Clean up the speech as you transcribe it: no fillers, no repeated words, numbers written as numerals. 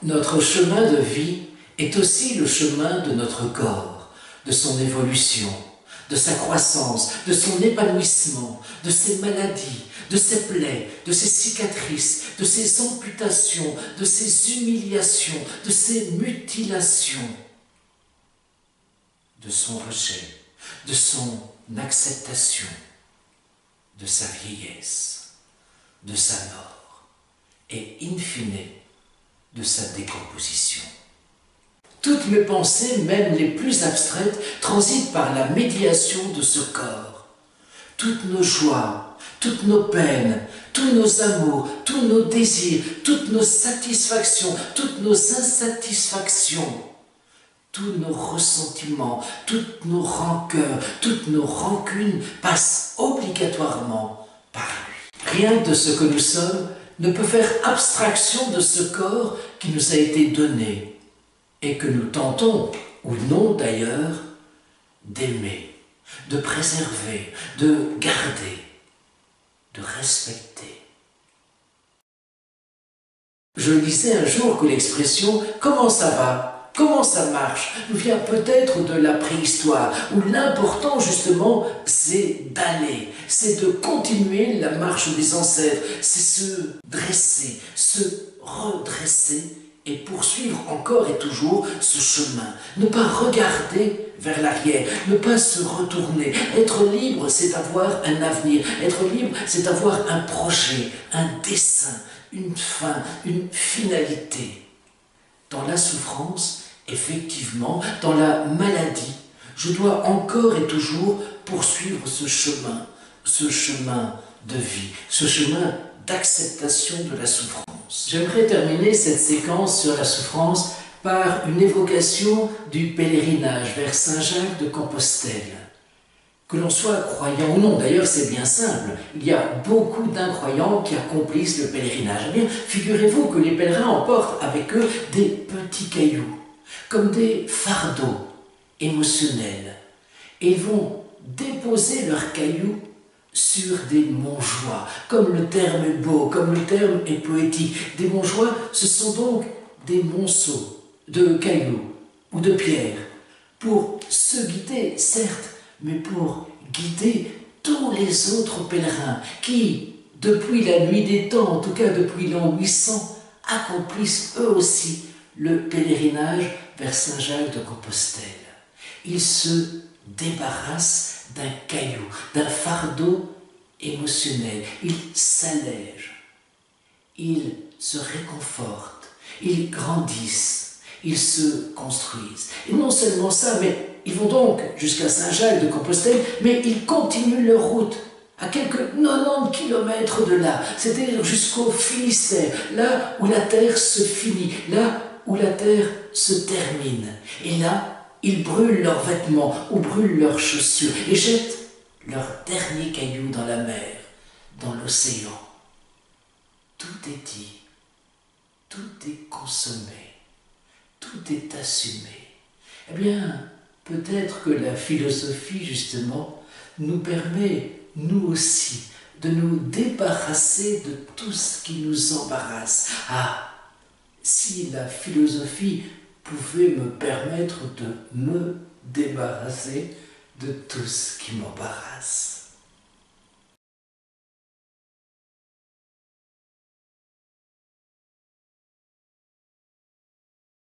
Notre chemin de vie est aussi le chemin de notre corps, de son évolution, de sa croissance, de son épanouissement, de ses maladies, de ses plaies, de ses cicatrices, de ses amputations, de ses humiliations, de ses mutilations, de son rejet, de son acceptation, de sa vieillesse, de sa mort et, in fine, de sa décomposition. Toutes mes pensées, même les plus abstraites, transitent par la médiation de ce corps. Toutes nos joies, toutes nos peines, tous nos amours, tous nos désirs, toutes nos satisfactions, toutes nos insatisfactions, tous nos ressentiments, toutes nos rancœurs, toutes nos rancunes passent obligatoirement par lui. Rien de ce que nous sommes ne peut faire abstraction de ce corps qui nous a été donné et que nous tentons, ou non d'ailleurs, d'aimer, de préserver, de garder, de respecter. Je lisais un jour que l'expression « comment ça va ?» comment ça marche nous vient peut-être de la préhistoire, où l'important justement c'est d'aller, c'est de continuer la marche des ancêtres, c'est se dresser, se redresser et poursuivre encore et toujours ce chemin. Ne pas regarder vers l'arrière, ne pas se retourner. Être libre, c'est avoir un avenir. Être libre, c'est avoir un projet, un dessein, une fin, une finalité. Dans la souffrance, effectivement, dans la maladie, je dois encore et toujours poursuivre ce chemin de vie, ce chemin d'acceptation de la souffrance. J'aimerais terminer cette séquence sur la souffrance par une évocation du pèlerinage vers Saint-Jacques de Compostelle. Que l'on soit croyant ou non, d'ailleurs c'est bien simple, il y a beaucoup d'incroyants qui accomplissent le pèlerinage. Eh bien, figurez-vous que les pèlerins emportent avec eux des petits cailloux, comme des fardeaux émotionnels, et ils vont déposer leurs cailloux sur des montjoies, comme le terme est beau, comme le terme est poétique. Des montjoies, ce sont donc des monceaux de cailloux ou de pierres, pour se guider, certes, mais pour guider tous les autres pèlerins qui, depuis la nuit des temps, en tout cas depuis l'an 800, accomplissent eux aussi le pèlerinage vers Saint-Jacques de Compostelle. Ils se débarrassent d'un caillou, d'un fardeau émotionnel. Ils s'allègent, ils se réconfortent, ils grandissent, ils se construisent. Et non seulement ça, mais ils vont donc jusqu'à Saint-Jacques de Compostelle, mais ils continuent leur route à quelques 90 km de là, c'est-à-dire jusqu'au Finistère, là où la terre se finit, là où la terre se termine. Et là, ils brûlent leurs vêtements ou brûlent leurs chaussures et jettent leurs derniers cailloux dans la mer, dans l'océan. Tout est dit, tout est consommé, tout est assumé. Eh bien, peut-être que la philosophie, justement, nous permet, nous aussi, de nous débarrasser de tout ce qui nous embarrasse. Ah, si la philosophie pouvait me permettre de me débarrasser de tout ce qui m'embarrasse.